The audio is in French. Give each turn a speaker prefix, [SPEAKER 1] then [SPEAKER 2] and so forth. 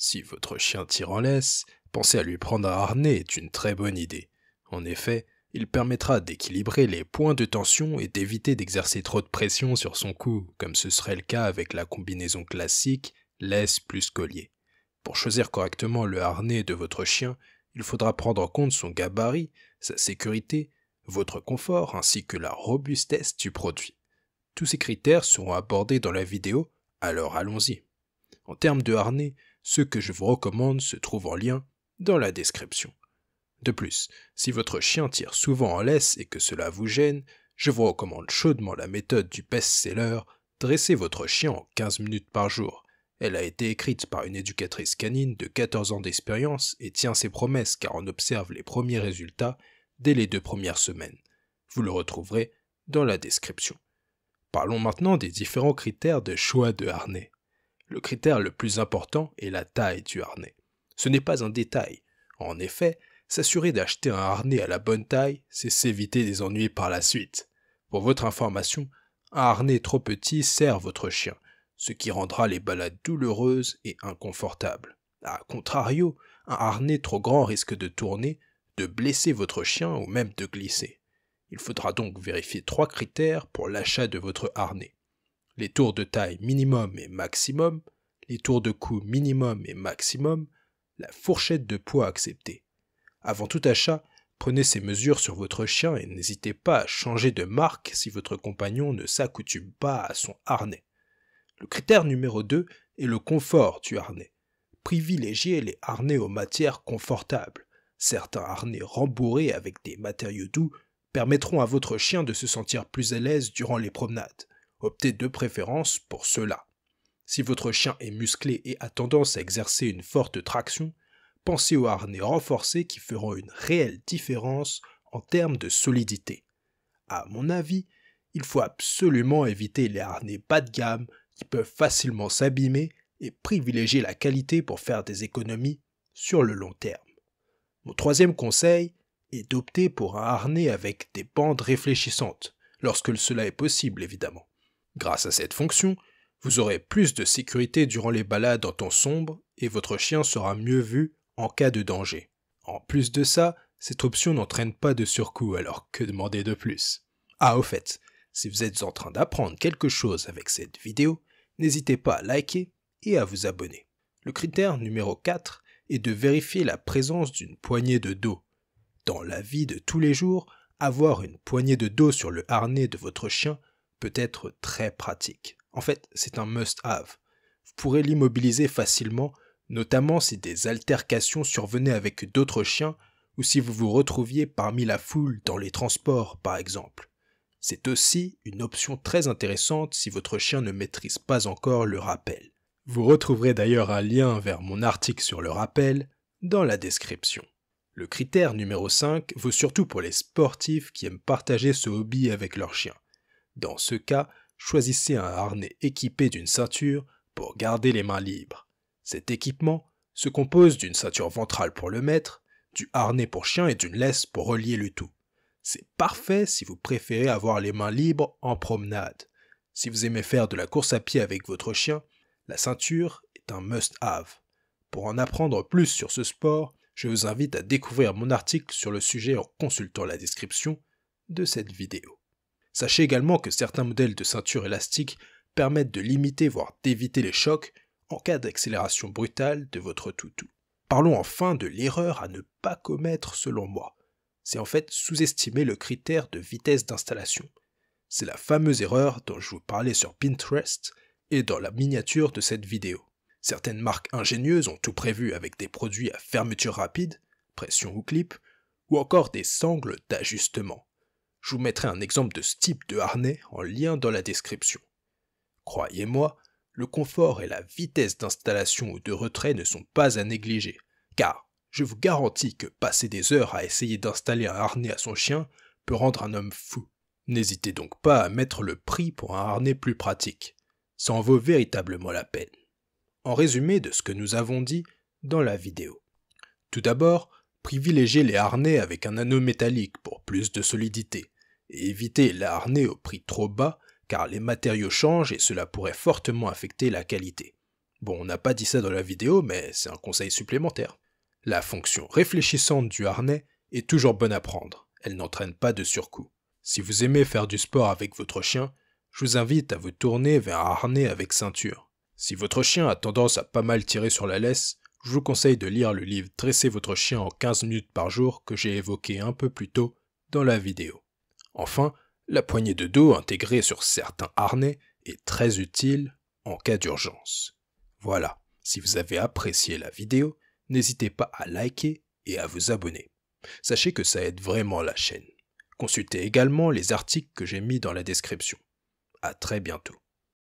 [SPEAKER 1] Si votre chien tire en laisse, penser à lui prendre un harnais est une très bonne idée. En effet, il permettra d'équilibrer les points de tension et d'éviter d'exercer trop de pression sur son cou, comme ce serait le cas avec la combinaison classique laisse plus collier. Pour choisir correctement le harnais de votre chien, il faudra prendre en compte son gabarit, sa sécurité, votre confort ainsi que la robustesse du produit. Tous ces critères seront abordés dans la vidéo, alors allons-y. En termes de harnais, ceux que je vous recommande se trouvent en lien dans la description. De plus, si votre chien tire souvent en laisse et que cela vous gêne, je vous recommande chaudement la méthode du best-seller « Dressez votre chien en 15 minutes par jour ». Elle a été écrite par une éducatrice canine de 14 ans d'expérience et tient ses promesses car on observe les premiers résultats dès les 2 premières semaines. Vous le retrouverez dans la description. Parlons maintenant des différents critères de choix de harnais. Le critère le plus important est la taille du harnais. Ce n'est pas un détail. En effet, s'assurer d'acheter un harnais à la bonne taille, c'est s'éviter des ennuis par la suite. Pour votre information, un harnais trop petit sert votre chien, ce qui rendra les balades douloureuses et inconfortables. A contrario, un harnais trop grand risque de tourner, de blesser votre chien ou même de glisser. Il faudra donc vérifier 3 critères pour l'achat de votre harnais. Les tours de taille minimum et maximum, les tours de cou minimum et maximum, la fourchette de poids acceptée. Avant tout achat, prenez ces mesures sur votre chien et n'hésitez pas à changer de marque si votre compagnon ne s'accoutume pas à son harnais. Le critère numéro 2 est le confort du harnais. Privilégiez les harnais aux matières confortables. Certains harnais rembourrés avec des matériaux doux permettront à votre chien de se sentir plus à l'aise durant les promenades. Optez de préférence pour cela. Si votre chien est musclé et a tendance à exercer une forte traction, pensez aux harnais renforcés qui feront une réelle différence en termes de solidité. À mon avis, il faut absolument éviter les harnais bas de gamme qui peuvent facilement s'abîmer et privilégier la qualité pour faire des économies sur le long terme. Mon troisième conseil est d'opter pour un harnais avec des bandes réfléchissantes, lorsque cela est possible évidemment. Grâce à cette fonction, vous aurez plus de sécurité durant les balades en temps sombre et votre chien sera mieux vu en cas de danger. En plus de ça, cette option n'entraîne pas de surcoût, alors que demander de plus? Ah, au fait, si vous êtes en train d'apprendre quelque chose avec cette vidéo, n'hésitez pas à liker et à vous abonner. Le critère numéro 4 est de vérifier la présence d'une poignée de dos. Dans la vie de tous les jours, avoir une poignée de dos sur le harnais de votre chien peut être très pratique. En fait, c'est un must-have. Vous pourrez l'immobiliser facilement, notamment si des altercations survenaient avec d'autres chiens ou si vous vous retrouviez parmi la foule dans les transports, par exemple. C'est aussi une option très intéressante si votre chien ne maîtrise pas encore le rappel. Vous retrouverez d'ailleurs un lien vers mon article sur le rappel dans la description. Le critère numéro 5 vaut surtout pour les sportifs qui aiment partager ce hobby avec leur chien. Dans ce cas, choisissez un harnais équipé d'une ceinture pour garder les mains libres. Cet équipement se compose d'une ceinture ventrale pour le maître, du harnais pour chien et d'une laisse pour relier le tout. C'est parfait si vous préférez avoir les mains libres en promenade. Si vous aimez faire de la course à pied avec votre chien, la ceinture est un must-have. Pour en apprendre plus sur ce sport, je vous invite à découvrir mon article sur le sujet en consultant la description de cette vidéo. Sachez également que certains modèles de ceinture élastique permettent de limiter voire d'éviter les chocs en cas d'accélération brutale de votre toutou. Parlons enfin de l'erreur à ne pas commettre selon moi. C'est en fait sous-estimer le critère de vitesse d'installation. C'est la fameuse erreur dont je vous parlais sur Pinterest et dans la miniature de cette vidéo. Certaines marques ingénieuses ont tout prévu avec des produits à fermeture rapide, pression ou clip, ou encore des sangles d'ajustement. Je vous mettrai un exemple de ce type de harnais en lien dans la description. Croyez-moi, le confort et la vitesse d'installation ou de retrait ne sont pas à négliger, car je vous garantis que passer des heures à essayer d'installer un harnais à son chien peut rendre un homme fou. N'hésitez donc pas à mettre le prix pour un harnais plus pratique. Ça en vaut véritablement la peine. En résumé de ce que nous avons dit dans la vidéo. Tout d'abord, privilégiez les harnais avec un anneau métallique pour plus de solidité, et évitez les harnais au prix trop bas car les matériaux changent et cela pourrait fortement affecter la qualité. Bon, on n'a pas dit ça dans la vidéo, mais c'est un conseil supplémentaire. La fonction réfléchissante du harnais est toujours bonne à prendre, elle n'entraîne pas de surcoût. Si vous aimez faire du sport avec votre chien, je vous invite à vous tourner vers un harnais avec ceinture. Si votre chien a tendance à pas mal tirer sur la laisse, je vous conseille de lire le livre Dresser votre chien en 15 minutes par jour que j'ai évoqué un peu plus tôt dans la vidéo. Enfin, la poignée de dos intégrée sur certains harnais est très utile en cas d'urgence. Voilà, si vous avez apprécié la vidéo, n'hésitez pas à liker et à vous abonner. Sachez que ça aide vraiment la chaîne. Consultez également les articles que j'ai mis dans la description. À très bientôt.